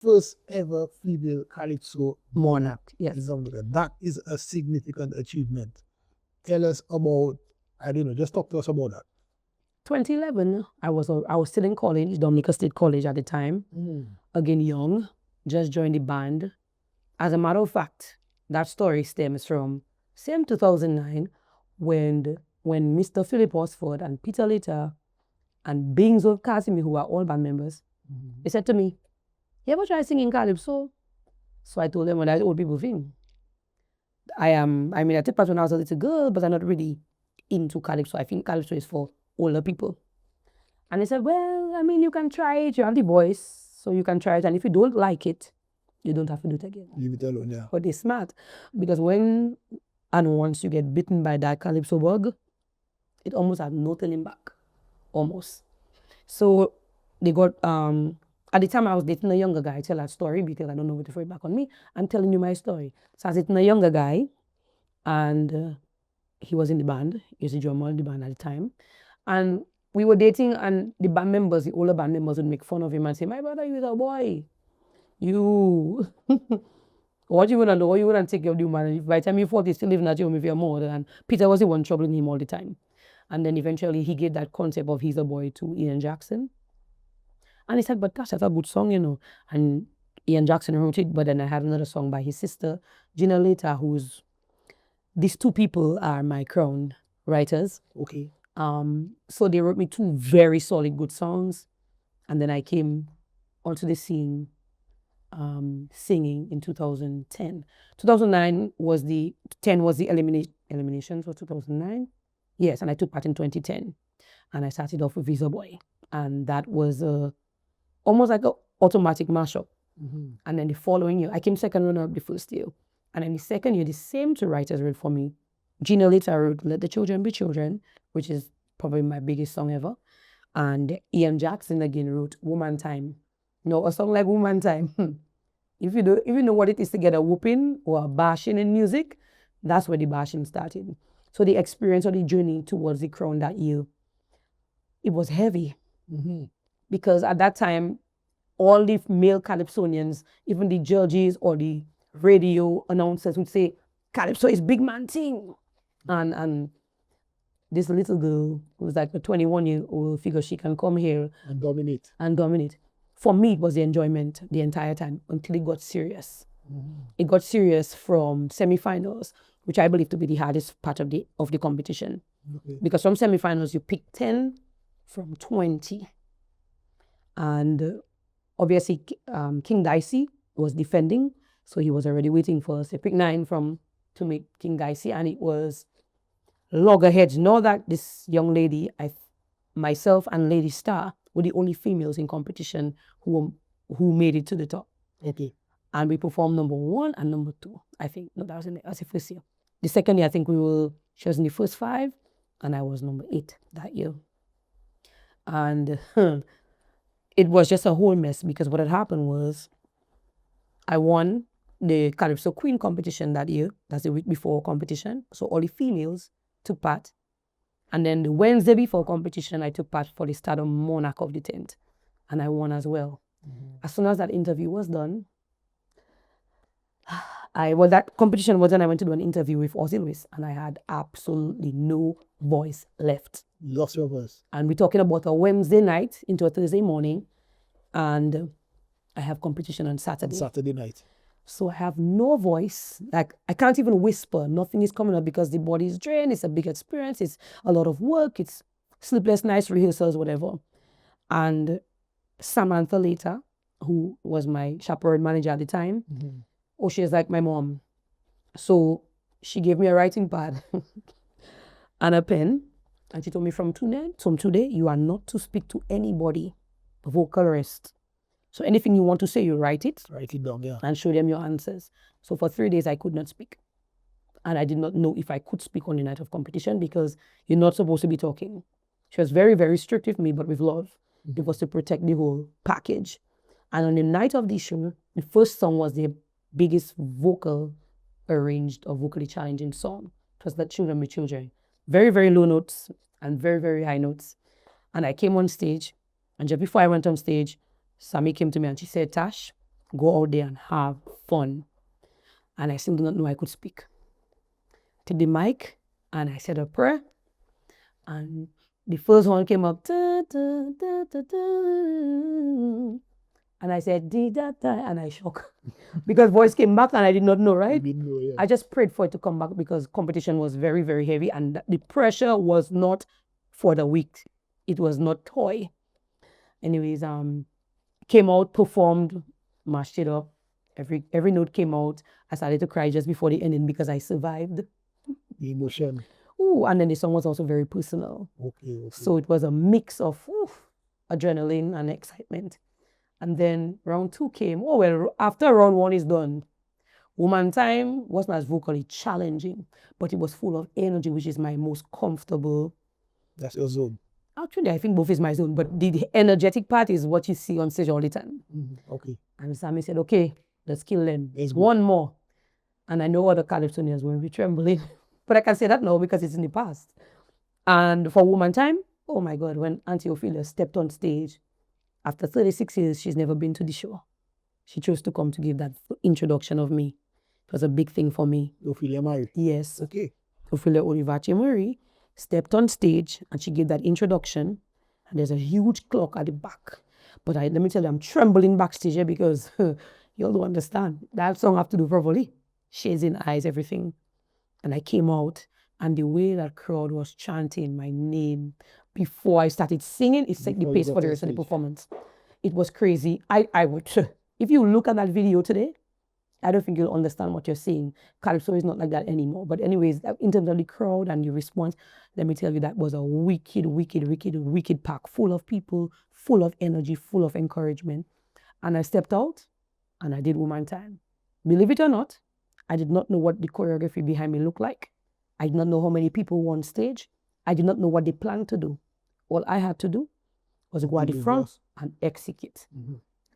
first ever female Calypso Monarch, yes. in Dominica. That is a significant achievement. Tell us about, I don't know, just talk to us about that. 2011, I was still in college, Dominica State College at the time. Again, young, just joined the band. As a matter of fact, that story stems from same 2009 when Mr. Philip Osford and Peter Later and Bings of Casimir, who are all band members, they said to me, "You ever try singing Calypso?" So I told them, "Well, that's old people thing. I took part when I was a little girl, but I'm not really into Calypso. I think Calypso is for older people." And they said, "Well, I mean, you can try it. You have the voice, so you can try it. And if you don't like it, you don't have to do it again." Leave it alone, yeah. But they're smart, because when and once you get bitten by that Calypso bug, it almost has no turning back, almost. So they got, at the time I was dating a younger guy. I tell that story because I don't know what to throw it back on me. I'm telling you my story. So I was dating a younger guy, and he was in the band. He was a drummer in the band at the time. And we were dating, and the band members, the older band members, would make fun of him and say, "My brother, you're a boy. You, what you wouldn't do, you wouldn't take care of the woman. And by the time you're 40, still living at home with your mother." And Peter was the one troubling him all the time. And then eventually he gave that concept of "He's a Boy" to Ian Jackson. And he said, "But Tasha, that's a good song, you know." And Ian Jackson wrote it, but then I had another song by his sister, Gina Later, who's, these two people are my crown writers. Okay. So they wrote me two very solid, good songs. And then I came onto the scene singing in 2010. 2009 was the elimination for 2009. Yes, and I took part in 2010. And I started off with Visa Boy. And that was almost like an automatic mashup. And then the following year, I came second runner-up the first year. And then the second year, the same two writers wrote for me. Gina Later wrote "Let the Children Be Children," which is probably my biggest song ever. And Ian Jackson again wrote "Woman Time." No, a song like "Woman Time." If you know what it is to get a whooping or a bashing in music, that's where the bashing started. So the experience or the journey towards the crown that year, it was heavy. Because at that time, all the male Calypsonians, even the judges or the radio announcers, would say, "Calypso is big man thing." And this little girl, who was like a 21-year-old figure, she can come here And dominate. and dominate. For me, it was the enjoyment the entire time until it got serious. It got serious from semifinals, which I believe to be the hardest part of the competition. Okay. Because from semifinals, you pick 10 from 20. And obviously, King Dicey was defending, so he was already waiting for us. They picked 9 to make King Dicey, and it was loggerheads. Know that this young lady, myself and Lady Star, were the only females in competition who made it to the top. Okay. And we performed number 1 and number 2. I think no, that was the first year. The second year, I think she was in the first 5, and I was number 8 that year. And it was just a whole mess, because what had happened was I won the Calypso Queen competition that year. That's the week before competition. So all the females took part. And then the Wednesday before competition, I took part for the Stardom Monarch of the 10th. And I won as well. As soon as that interview was done, that competition was when I went to do an interview with Ozzy Lewis, and I had absolutely no voice left. Lost your voice. And we're talking about a Wednesday night into a Thursday morning, and I have competition on Saturday. Saturday night. So I have no voice. Like, I can't even whisper. Nothing is coming up because the body is drained. It's a big experience. It's a lot of work. It's sleepless nights, rehearsals, whatever. And Samantha Later, who was my chaperone manager at the time, she is like my mom. So she gave me a writing pad and a pen. And she told me, from today, you are not to speak to anybody, vocalist. So anything you want to say, you write it. Write it down, yeah. And show them your answers. So for 3 days, I could not speak. And I did not know if I could speak on the night of competition, because you're not supposed to be talking. She was very, very strict with me, but with love. It was to protect the whole package. And on the night of the show, the first song was the biggest vocal arranged or vocally challenging song. It was "Let Children Be Children." Very, very low notes and very, very high notes. And I came on stage, and just before I went on stage, Sammy came to me and she said, "Tash, go out there and have fun. And I still do not know I could speak. To the mic, and I said a prayer, and the first one came up, da, da, da, da, da. And I said, dee, da, da, and I shook because voice came back and I did not know, right? You didn't know, yeah. I just prayed for it to come back because competition was very, very heavy and the pressure was not for the weak. It was not toy. Anyways, came out, performed, mashed it up. Every note came out. I started to cry just before the ending because I survived. The emotion. Ooh, and then the song was also very personal. Okay. So it was a mix of adrenaline and excitement. And then round 2 came. Oh, well, after round 1 is done, Woman Time wasn't as vocally challenging, but it was full of energy, which is my most comfortable. That's your zone. Actually, I think both is my zone, but the energetic part is what you see on stage all the time. Okay. And Sammy said, okay, let's kill them. Let's go. One more. And I know other Calypsonians will be trembling, but I can say that now because it's in the past. And for Woman Time, oh my God, when Auntie Ophelia stepped on stage, after 36 years, she's never been to the show. She chose to come to give that introduction of me. It was a big thing for me. Ophelia married. Yes. Okay. Ophelia Olivache Murray stepped on stage and she gave that introduction. And there's a huge clock at the back. But let me tell you, I'm trembling backstage here because you'll don't understand. That song I have to do properly. Shades in eyes, everything. And I came out and the way that crowd was chanting my name before I started singing, it set the pace for the rest of the performance. It was crazy. I would, if you look at that video today, I don't think you'll understand what you're seeing. Calypso is not like that anymore. But anyways, in terms of the crowd and the response, let me tell you, that was a wicked, wicked, wicked, wicked pack, full of people, full of energy, full of encouragement. And I stepped out and I did Woman Time. Believe it or not, I did not know what the choreography behind me looked like. I did not know how many people were on stage. I did not know what they planned to do. All I had to do was go at the front and execute.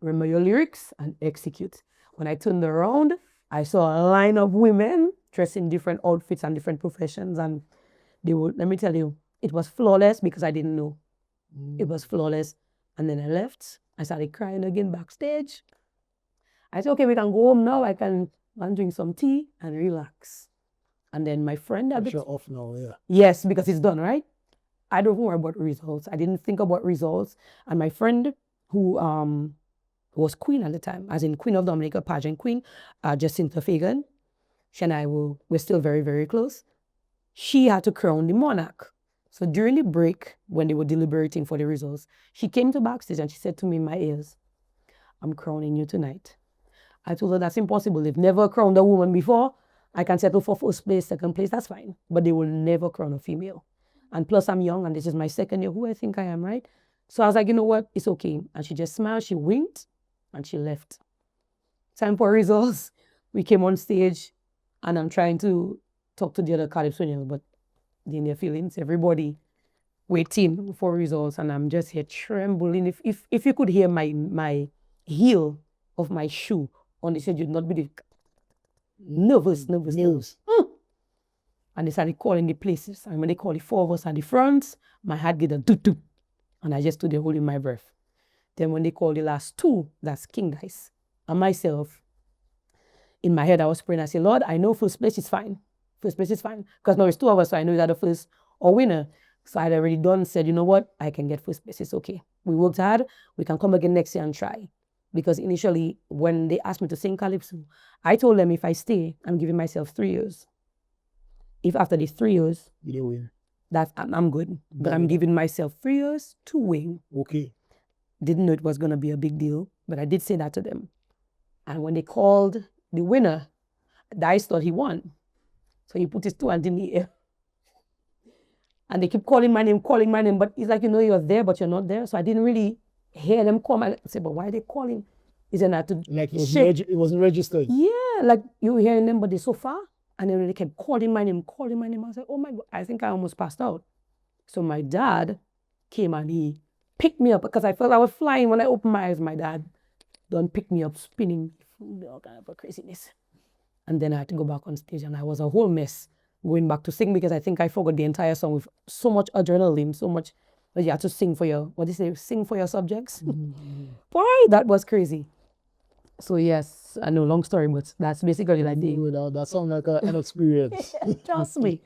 Remember your lyrics and execute. When I turned around, I saw a line of women dressed in different outfits and different professions. And they would, let me tell you, it was flawless because I didn't know. It was flawless. And then I left. I started crying again backstage. I said, okay, we can go home now. I can drink some tea and relax. And then my friend... You're off now, yeah. Yes, because it's done, right? I don't worry about results. I didn't think about results. And my friend who was queen at the time, as in Queen of Dominica, pageant queen, Jacinta Fagan, she and I were still very, very close. She had to crown the monarch. So during the break, when they were deliberating for the results, she came to backstage and she said to me in my ears, I'm crowning you tonight. I told her that's impossible. They've never crowned a woman before. I can settle for first place, second place, that's fine. But they will never crown a female. And plus I'm young and this is my second year, who I think I am, right? So I was like, you know what, it's okay. And she just smiled, she winked, and she left. Time for results. We came on stage and I'm trying to talk to the other Calypsonians, but in their feelings, everybody waiting for results. And I'm just here trembling. If you could hear my heel of my shoe on the stage, you'd not be nervous. And they started calling the places. And when they called the 4 of us at the front, my heart did a doot-doot. And I just stood there holding my breath. Then when they called the last 2, that's King Dice and myself, in my head I was praying. I said, Lord, I know first place is fine. First place is fine. Because now it's 2 of us, so I know you're the first or winner. So I'd already done, said, you know what, I can get first place. It's okay. We worked hard. We can come again next year and try. Because initially, when they asked me to sing Calypso, I told them if I stay, I'm giving myself 3 years. If after these 3 years, you didn't win, I'm good. But I'm giving myself 3 years to win. Okay. Didn't know it was going to be a big deal, but I did say that to them. And when they called the winner, Dice thought he won. So he put his 2 hands in the air. And they keep calling my name, but it's like, you know, you're there, but you're not there. So I didn't really hear them call. I said, but why are they calling? Is it not to like it wasn't registered? Yeah, like you were hearing them, but they're so far. And then they kept calling my name. I was like, oh my God, I think I almost passed out. So my dad came and he picked me up because I felt I was flying. When I opened my eyes, my dad done picked me up, spinning, all kind of a craziness. And then I had to go back on stage and I was a whole mess going back to sing because I think I forgot the entire song with so much adrenaline, so much that you had to sing for your, sing for your subjects. Boy, that was crazy. So yes, I know, long story, but that's basically like the That sounds like an experience. trust me.